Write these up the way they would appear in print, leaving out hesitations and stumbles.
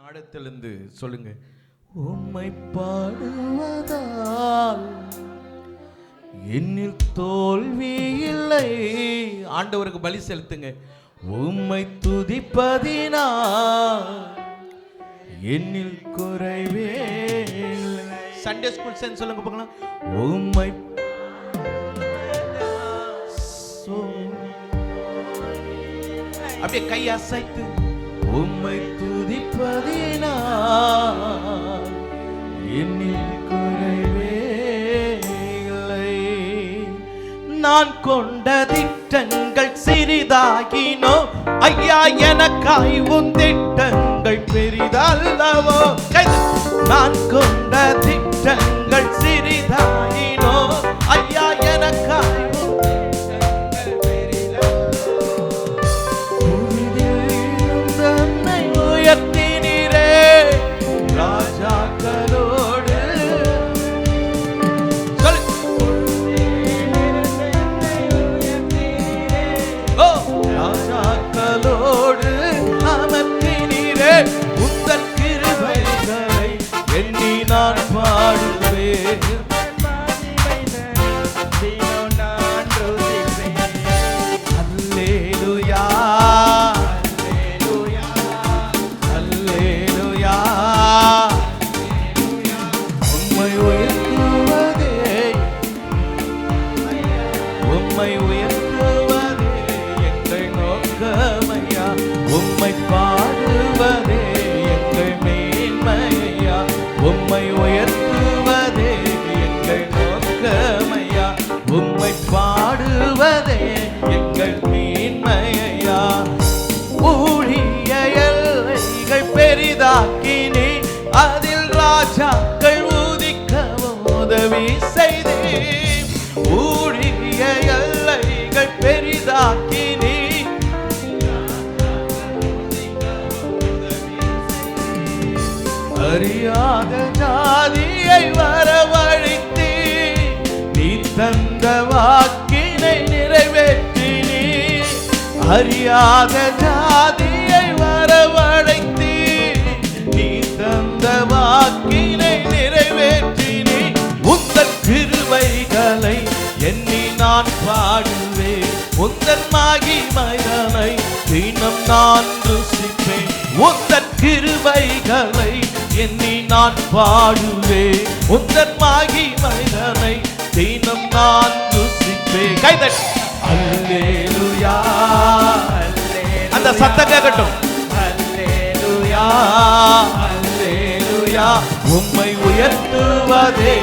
ஆழத்திலிருந்து சொல்லுங்க. உம்மை பாடுவதால் என்னில் தோல்வி இல்லை. ஆண்டவருக்கு பலி செலுத்துங்க. உம்மை துதிப்பதினால் என்னில் குறைவே இல்லை. சண்டே ஸ்கூல் சென்ஸ் சொல்லுங்க பார்க்கலாம். உம்மை அப்படியே கை அசைத்து உம்மை துதிப்பதினால் என்னில் குறைவே இல்லை. நான் கொண்ட திட்டங்கள் சிறிதாகினோ ஐயா, எனக்காய் உன் திட்டங்கள் பெரிதல்லவோ. நான் கொண்ட திட்டங்கள் சிறிதாகினோ ஐயா, எனக்காய் உயர்த்தினீரே ராஜாக்களோடு. ஓ ராஜாக்களோடு அமர்த்தினீரே. உந்தன் கிருபைகளை எண்ணி நான் பாடுவேன். அல்லேலூயா உம்மை உயர்த்துவதே எங்கள் நோக்கமையா. உம்மை பாடுவதே எங்கள் மேன்மையா. உம்மை உயர்த்துவதே எங்கள் நோக்கமையா. உம்மை பாடுவதே எங்கள் மேன்மையா. ஊழிய எல்லைகள் பெரிதாக்கினே, அதில் ராஜாக்கள் உதிக்கவும் உதவி செய்தே. ஊழிய எல்லைகள் பெரிதாக்கினே, அறியாத ஜாதியை வரவழைத்தே. நீ தந்த வாக்கினை நிறைவேற்றினே. அறியாத ஜாதியை வரவழைத்தே. நீ தந்த வாக்கினை நிறைவேற்றினே. உந்தன் கிருபைகளை எண்ணி நான் பாடுவேன். உந்தன் மகிமைகளை தினம் நான் ருசிப்பேன். உந்தன் கிருபைகளை எண்ணி நான் பாடுவேன். உந்தன் மகிமைகளை தினம் நான் ருசிப்பேன். கைதட்டி அல்லேலூயா. அந்த சத்தம் கேட்கட்டும். அல்லேலூயா அல்லேலூயா. உம்மை உயர்த்துவதே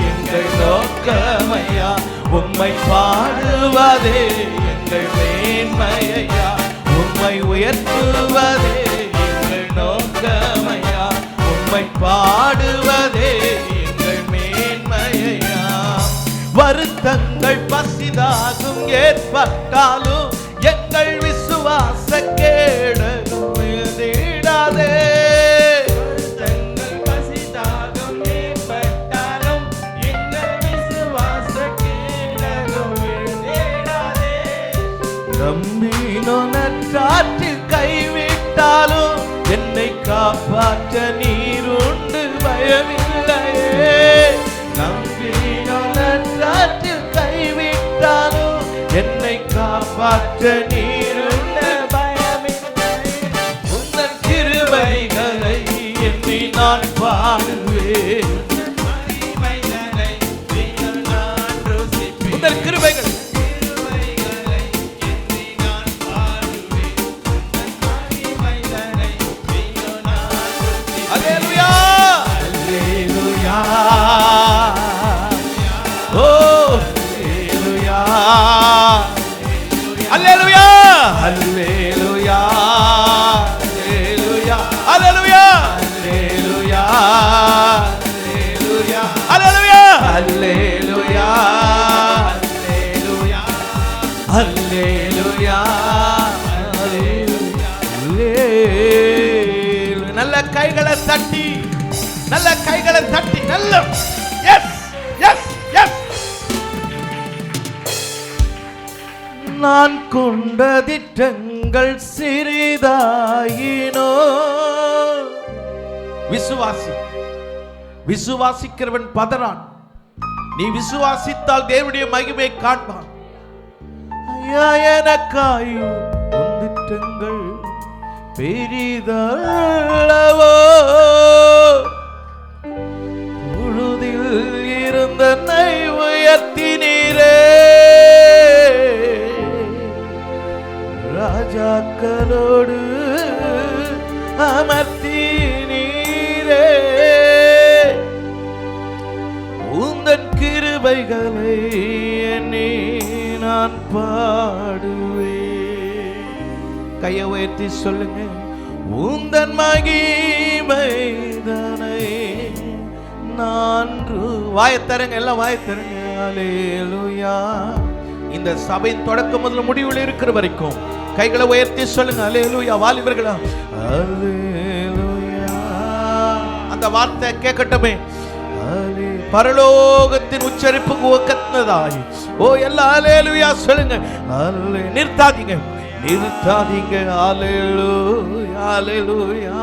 எங்கள் நோக்கமையா. உம்மை பாடுவதே எங்கள் மேன்மையா. உம்மை உயர்த்துவதே எங்கள் நோக்கமையா. உம்மை பாடுவதே எங்கள் மேன்மையா. வருத்தங்கள் பசிதாகும் ஏற்பட்டாலும் எங்கள் விசுவாச கேடகம் எழுதிடாதே. நம்பினோ நற்றாற்றில் கைவிட்டாலும் என்னை காப்பாற்ற நீர் உண்டு, பயமில்லையே. நம்பினோ நற்றாற்றில் கைவிட்டாலும் என்னை காப்பாற்ற நீர் உண்டு, பயமில்லையே. உந்தன் கிருபைகளை எண்ணி நான் பாடுவேன். உந்தன் கிருபைகள் அல்லேலூயா அல்லேலூயா. ஓ அல்லேலூயா அல்லேலூயா அல்லேலூயா அல்லேலூயா அல்லேலூயா அல்லேலூயா அல்லேலூயா அல்லேலூயா அல்லேலூயா. நல்ல கைகளை தட்டி, நல்ல கைகளை தட்டி, நல்ல எஸ் எஸ் எஸ். நான் கொண்ட திட்டங்கள் சிறிதாயினோ விசுவாசி. விசுவாசிக்கிறவன் பதறான். நீ விசுவாசித்தால் தேவனுடைய மகிமை காண்பான். ஐயா எனக்காயோ திட்டங்கள் பெரிதல்லவோ, பொழுதில் இருந்த உயர்த்தினீரே, ராஜாக்களோடு அமர்த்தினீரே, உந்தன் கிருபைகளை எண்ணி நான் பாடுவேன். கையை உயர்த்தி சொல்லுங்க, உந்தன் மகிமைதனை நான். வாயத்தரங்க, எல்லாம் வாயத்தரங்க. அல்லேலூயா. இந்த சபையின் தொடக்கம் முதல் முடிவில் இருக்கிற வரைக்கும் கைகளை உயர்த்தி சொல்லுங்க அல்லேலூயா. வாலிபர்களா அல்லேலூயா. அந்த வார்த்தை கேட்கட்டுமே. பரலோகத்தின் உச்சரிப்புக்கு ஒக்கத்ததாய் ஓ எல்லாம் அல்லேலூயா சொல்லுங்க. நிறுத்தாதீங்க, நிறுத்தாதீங்க. அல்லேலூயா, அல்லேலூயா.